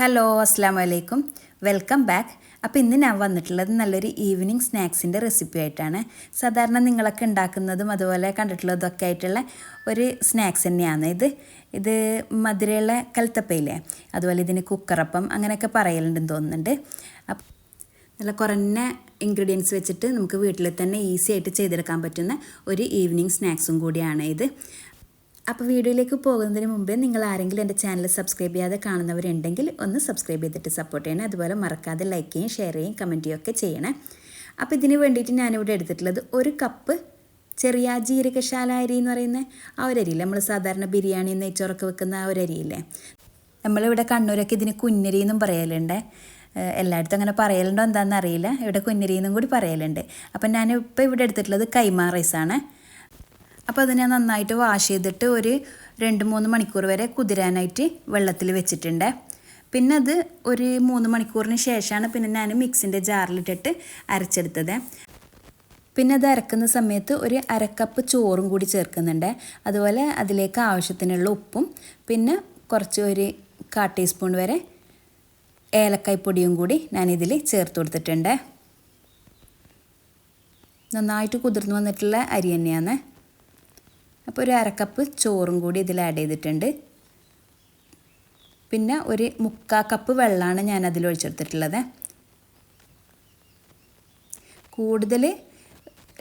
Hello അസ്സലാമു അലൈക്കും welcome back. അപ്പോൾ ഇന്ന് ഞാൻ വന്നിട്ടുള്ളത് നല്ലൊരു ഈവനിങ് സ്നാക്സിൻ്റെ റെസിപ്പി ആയിട്ടാണ്. സാധാരണ നിങ്ങളൊക്കെ ഉണ്ടാക്കുന്നതും അതുപോലെ കണ്ടിട്ടുള്ളതൊക്കെ ആയിട്ടുള്ള ഒരു സ്നാക്സ് തന്നെയാണ് ഇത് മധുരമുള്ള കൽത്തപ്പയില്ലേ, അതുപോലെ ഇതിന് കുക്കറപ്പം അങ്ങനെയൊക്കെ പറയലുണ്ടെന്ന് തോന്നുന്നുണ്ട്. അപ്പം നല്ല കുറഞ്ഞ ഇൻഗ്രീഡിയൻസ് വെച്ചിട്ട് നമുക്ക് വീട്ടിൽ തന്നെ ഈസി ആയിട്ട് ചെയ്തെടുക്കാൻ പറ്റുന്ന ഒരു ഈവനിങ് സ്നാക്സും കൂടിയാണ് ഇത്. അപ്പോൾ വീഡിയോയിലേക്ക് പോകുന്നതിന് മുമ്പേ നിങ്ങൾ ആരെങ്കിലും എൻ്റെ ചാനൽ സബ്സ്ക്രൈബ് ചെയ്യാതെ കാണുന്നവരുണ്ടെങ്കിൽ ഒന്ന് സബ്സ്ക്രൈബ് ചെയ്തിട്ട് സപ്പോർട്ട് ചെയ്യണേ. അതുപോലെ മറക്കാതെ ലൈക്ക് ചെയ്യും, ഷെയർ ചെയ്യും, കമൻറ്റ് ചെയ്യുകയൊക്കെ ചെയ്യണേ. അപ്പോൾ ഇതിന് വേണ്ടിയിട്ട് ഞാനിവിടെ എടുത്തിട്ടുള്ളത് 1 കപ്പ് ചെറിയ ജീരകശാല അരി എന്ന് പറയുന്ന ആ ഒരു അരിയില്ലേ, നമ്മൾ സാധാരണ ബിരിയാണി നെയ്ച്ചോറൊക്കെ വെക്കുന്ന ആ ഒരു അരിയില്ലേ. നമ്മളിവിടെ കണ്ണൂരൊക്കെ ഇതിന് കുഞ്ഞരി എന്നും പറയലുണ്ട്. എല്ലായിടത്തും അങ്ങനെ പറയലുണ്ടോ എന്താണെന്ന് അറിയില്ല. ഇവിടെ കുഞ്ഞരി എന്നും കൂടി പറയലുണ്ട്. അപ്പം ഞാനിപ്പോൾ ഇവിടെ എടുത്തിട്ടുള്ളത് കൈമ റൈസാണ്. അപ്പോൾ അത് ഞാൻ നന്നായിട്ട് വാഷ് ചെയ്തിട്ട് ഒരു 2-3 മണിക്കൂർ വരെ കുതിരാനായിട്ട് വെള്ളത്തിൽ വെച്ചിട്ടുണ്ട്. പിന്നെ അത് ഒരു 3 മണിക്കൂറിന് ശേഷമാണ് പിന്നെ ഞാൻ മിക്സിൻ്റെ ജാറിലിട്ടിട്ട് അരച്ചെടുത്തത്. പിന്നെ അത് അരക്കുന്ന സമയത്ത് ഒരു 1/2 കപ്പ് ചോറും കൂടി ചേർക്കുന്നുണ്ട്. അതുപോലെ അതിലേക്ക് ആവശ്യത്തിനുള്ള ഉപ്പും പിന്നെ കുറച്ച് ഒരു 1/4 ടീസ്പൂൺ വരെ ഏലക്കായ്പ്പൊടിയും കൂടി ഞാനിതിൽ ചേർത്ത് കൊടുത്തിട്ടുണ്ട്. നന്നായിട്ട് കുതിർന്ന് വന്നിട്ടുള്ള അരി തന്നെയാണ്. അപ്പോൾ ഒരു 1/2 കപ്പ് ചോറും കൂടി ഇതിൽ ആഡ് ചെയ്തിട്ടുണ്ട്. പിന്നെ ഒരു 3/4 കപ്പ് വെള്ളമാണ് ഞാൻ അതിൽ ഒഴിച്ചെടുത്തിട്ടുള്ളത്. കൂടുതൽ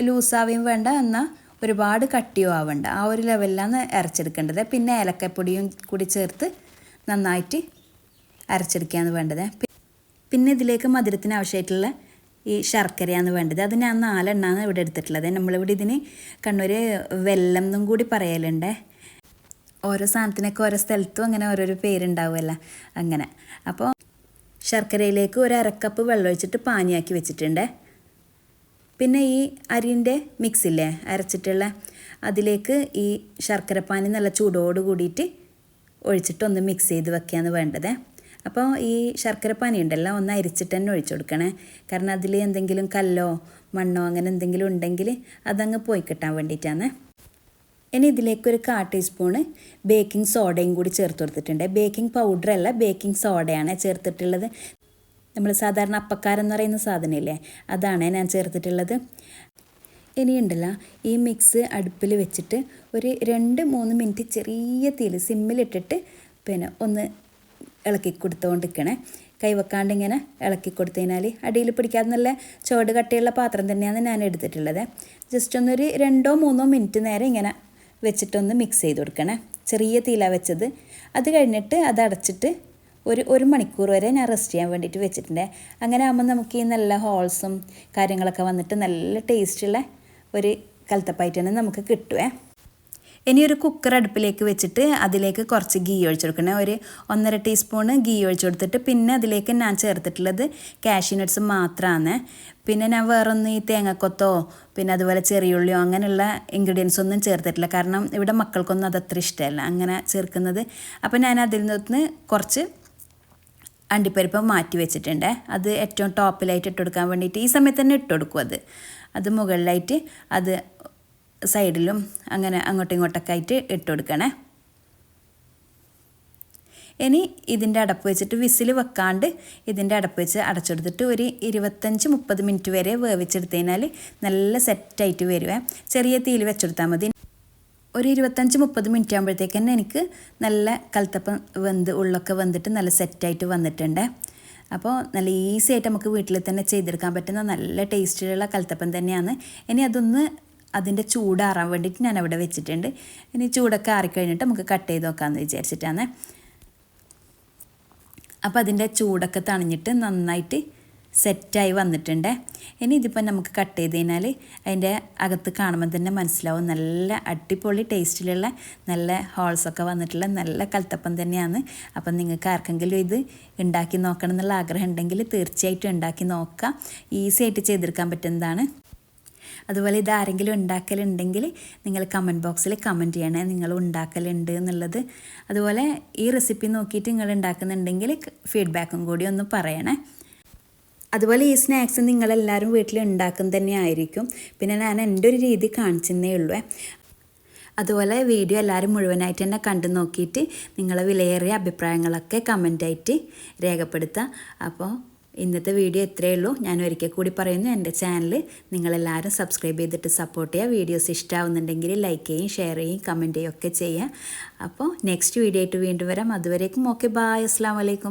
ലൂസാവുകയും വേണ്ട, എന്നാൽ ഒരുപാട് കട്ടിയോ ആവേണ്ട, ആ ഒരു ലെവലിലാണ് അരച്ചെടുക്കേണ്ടത്. പിന്നെ ഏലക്കപ്പൊടിയും കൂടി ചേർത്ത് നന്നായിട്ട് അരച്ചെടുക്കുകയാണ് വേണ്ടത്. പിന്നെ ഇതിലേക്ക് മധുരത്തിന് ആവശ്യമായിട്ടുള്ള ഈ ശർക്കരയാണ് വേണ്ടത്. അത് ഞാൻ 4 എണ്ണമാണ് ഇവിടെ എടുത്തിട്ടുള്ളത്. നമ്മളിവിടെ ഇതിന് കണ്ണൂർ വെല്ലം എന്നും കൂടി പറയലുണ്ട്. ഓരോ സാധനത്തിനൊക്കെ ഓരോ സ്ഥലത്തും അങ്ങനെ ഓരോരോ പേരുണ്ടാവുമല്ലോ, അങ്ങനെ. അപ്പോൾ ശർക്കരയിലേക്ക് ഒരു 1/2 കപ്പ് വെള്ളം ഒഴിച്ചിട്ട് പാനിയാക്കി വെച്ചിട്ടുണ്ട്. പിന്നെ ഈ അരിൻ്റെ മിക്സില്ലേ അരച്ചിട്ടുള്ള, അതിലേക്ക് ഈ ശർക്കരപ്പാനി നല്ല ചൂടോട് കൂടിയിട്ട് ഒഴിച്ചിട്ടൊന്ന് മിക്സ് ചെയ്ത് വെക്കുകയാണ് വേണ്ടത്. അപ്പോൾ ഈ ശർക്കരപ്പാനി ഉണ്ടല്ലോ ഒന്ന് അരിച്ചിട്ട് തന്നെ ഒഴിച്ചു കൊടുക്കണേ. കാരണം അതിൽ എന്തെങ്കിലും കല്ലോ മണ്ണോ അങ്ങനെ എന്തെങ്കിലും ഉണ്ടെങ്കിൽ അതങ്ങ് പോയി കിട്ടാൻ വേണ്ടിയിട്ടാണ്. ഇനി ഇതിലേക്ക് ഒരു 1/4 ടീസ്പൂണ് ബേക്കിംഗ് സോഡയും കൂടി ചേർത്ത് കൊടുത്തിട്ടുണ്ട്. ബേക്കിംഗ് പൗഡറല്ല, ബേക്കിംഗ് സോഡയാണ് ചേർത്തിട്ടുള്ളത്. നമ്മൾ സാധാരണ അപ്പക്കാരെന്ന് പറയുന്ന സാധനമില്ലേ, അതാണ് ഞാൻ ചേർത്തിട്ടുള്ളത്. ഇനിയുണ്ടല്ലോ ഈ മിക്സ് അടുപ്പിൽ വെച്ചിട്ട് ഒരു 2-3 മിനിറ്റ് ചെറിയ തീയിൽ സിമ്മിലിട്ടിട്ട് പിന്നെ ഒന്ന് ഇളക്കി കൊടുത്തുകൊണ്ടിരിക്കണേ. കൈവെക്കാണ്ട് ഇങ്ങനെ ഇളക്കി കൊടുത്തു കഴിഞ്ഞാൽ അടിയിൽ പിടിക്കാതെ നല്ല ചുവട് കട്ടിയുള്ള പാത്രം തന്നെയാണ് ഞാൻ എടുത്തിട്ടുള്ളത്. ജസ്റ്റ് ഒന്നൊരു 2-3 മിനിറ്റ് നേരം ഇങ്ങനെ വെച്ചിട്ടൊന്ന് മിക്സ് ചെയ്ത് കൊടുക്കണേ. ചെറിയ തീയിലാണ് വെച്ചത്. അത് കഴിഞ്ഞിട്ട് അത് അടച്ചിട്ട് ഒരു മണിക്കൂർ വരെ ഞാൻ റെസ്റ്റ് ചെയ്യാൻ വേണ്ടിയിട്ട് വെച്ചിട്ടുണ്ട്. അങ്ങനെ ആകുമ്പോൾ നമുക്ക് ഈ നല്ല ഹോൾസും കാര്യങ്ങളൊക്കെ വന്നിട്ട് നല്ല ടേസ്റ്റുള്ള ഒരു കൽത്തപ്പായിട്ട് തന്നെ നമുക്ക് കിട്ടുമേ. ഇനി ഒരു കുക്കർ അടുപ്പിലേക്ക് വെച്ചിട്ട് അതിലേക്ക് കുറച്ച് ഗീ ഒഴിച്ചു കൊടുക്കണം. ഒരു 1.5 ടീസ്പൂണ് ഗീ ഒഴിച്ചു കൊടുത്തിട്ട് പിന്നെ അതിലേക്ക് ഞാൻ ചേർത്തിട്ടുള്ളത് കാഷ്യൂ നട്ട്സ് മാത്രമാണ്. പിന്നെ ഞാൻ വേറൊന്നും ഈ തേങ്ങക്കൊത്തോ പിന്നെ അതുപോലെ ചെറിയുള്ളിയോ അങ്ങനെയുള്ള ഇൻഗ്രീഡിയൻസ് ഒന്നും ചേർത്തിട്ടില്ല. കാരണം ഇവിടെ മക്കൾക്കൊന്നും അതത്ര ഇഷ്ടമല്ല അങ്ങനെ ചേർക്കുന്നത്. അപ്പോൾ ഞാൻ അതിൽ നിന്ന് കുറച്ച് അണ്ടിപ്പരിപ്പ് മാറ്റി വെച്ചിട്ടുണ്ട്. അത് ഏറ്റവും ടോപ്പിലായിട്ട് ഇട്ട് കൊടുക്കാൻ വേണ്ടിയിട്ട് ഈ സമയത്ത് തന്നെ ഇട്ട് കൊടുക്കും. അത് മുകളിലായിട്ട് അത് സൈഡിലും അങ്ങനെ അങ്ങോട്ടും ഇങ്ങോട്ടൊക്കെ ആയിട്ട് ഇട്ട് കൊടുക്കണേ. ഇനി ഇതിൻ്റെ അടപ്പ് വെച്ചിട്ട് വിസിൽ വെക്കാണ്ട് ഇതിൻ്റെ അടപ്പ് വെച്ച് അടച്ചെടുത്തിട്ട് ഒരു 25-30 മിനിറ്റ് വരെ വേവിച്ചെടുത്ത് കഴിഞ്ഞാൽ നല്ല സെറ്റായിട്ട് വരുവേ. ചെറിയ തീയിൽ വെച്ചെടുത്താൽ മതി. ഒരു 25-30 മിനിറ്റ് ആകുമ്പോഴത്തേക്ക് തന്നെ എനിക്ക് നല്ല കൽത്തപ്പം ഉള്ളൊക്കെ വെന്തിട്ട് നല്ല സെറ്റായിട്ട് വന്നിട്ടുണ്ട്. അപ്പോൾ നല്ല ഈസി ആയിട്ട് നമുക്ക് വീട്ടിൽ തന്നെ ചെയ്തെടുക്കാൻ പറ്റുന്ന നല്ല ടേസ്റ്റിലുള്ള കൽത്തപ്പം തന്നെയാണ്. ഇനി അതൊന്ന് അതിൻ്റെ ചൂടാറാൻ വേണ്ടിയിട്ട് ഞാൻ അവിടെ വെച്ചിട്ടുണ്ട്. ഇനി ചൂടൊക്കെ ആറിക്കഴിഞ്ഞിട്ട് നമുക്ക് കട്ട് ചെയ്ത് നോക്കാമെന്ന് വിചാരിച്ചിട്ടാണ്. അപ്പോൾ അതിൻ്റെ ചൂടൊക്കെ തണിഞ്ഞിട്ട് നന്നായിട്ട് സെറ്റായി വന്നിട്ടുണ്ട്. ഇനി ഇതിപ്പോൾ നമുക്ക് കട്ട് ചെയ്ത് കഴിഞ്ഞാൽ അതിൻ്റെ അകത്ത് കാണുമ്പോൾ തന്നെ മനസ്സിലാവും നല്ല അടിപൊളി ടേസ്റ്റിലുള്ള നല്ല ഹോൾസൊക്കെ വന്നിട്ടുള്ള നല്ല കൽത്തപ്പം തന്നെയാണ്. അപ്പം നിങ്ങൾക്ക് ആർക്കെങ്കിലും ഇത് ഉണ്ടാക്കി നോക്കണം എന്നുള്ള ആഗ്രഹം ഉണ്ടെങ്കിൽ തീർച്ചയായിട്ടും ഉണ്ടാക്കി നോക്കാം. ഈസി ആയിട്ട് ചെയ്തെടുക്കാൻ പറ്റുന്നതാണ്. അതുപോലെ ഇത് ആരെങ്കിലും ഉണ്ടാക്കലുണ്ടെങ്കിൽ നിങ്ങൾ കമൻറ്റ് ബോക്സിൽ കമൻറ്റ് ചെയ്യണേ നിങ്ങൾ ഉണ്ടാക്കലുണ്ട് എന്നുള്ളത്. അതുപോലെ ഈ റെസിപ്പി നോക്കിയിട്ട് നിങ്ങൾ ഉണ്ടാക്കുന്നുണ്ടെങ്കിൽ ഫീഡ്ബാക്കും കൂടി ഒന്ന് പറയണേ. അതുപോലെ ഈ സ്നാക്സ് നിങ്ങളെല്ലാവരും വീട്ടിൽ ഉണ്ടാക്കുന്ന തന്നെ ആയിരിക്കും. പിന്നെ ഞാൻ എൻ്റെ ഒരു രീതി കാണിച്ചെന്നേ ഉള്ളൂ. അതുപോലെ വീഡിയോ എല്ലാവരും മുഴുവനായിട്ട് തന്നെ കണ്ടു നോക്കിയിട്ട് നിങ്ങളെ വിലയേറിയ അഭിപ്രായങ്ങളൊക്കെ കമൻ്റായിട്ട് രേഖപ്പെടുത്തുക. അപ്പോൾ ഇന്നത്തെ വീഡിയോ ഇത്രയേ ഉള്ളൂ. ഞാൻ ഒരിക്കൽ കൂടി പറയുന്നു, എൻ്റെ ചാനൽ നിങ്ങളെല്ലാവരും സബ്സ്ക്രൈബ് ചെയ്തിട്ട് സപ്പോർട്ട് ചെയ്യുക. വീഡിയോസ് ഇഷ്ടമാവുന്നുണ്ടെങ്കിൽ ലൈക്ക് ചെയ്യും, ഷെയർ ചെയ്യും, കമൻറ്റ് ചെയ്യും ഒക്കെ ചെയ്യുക. അപ്പോൾ നെക്സ്റ്റ് വീഡിയോ ആയിട്ട് വീണ്ടും വരാം. അതുവരേക്കും ഓക്കെ, ബായ്, അസ്സലാമു അലൈക്കും.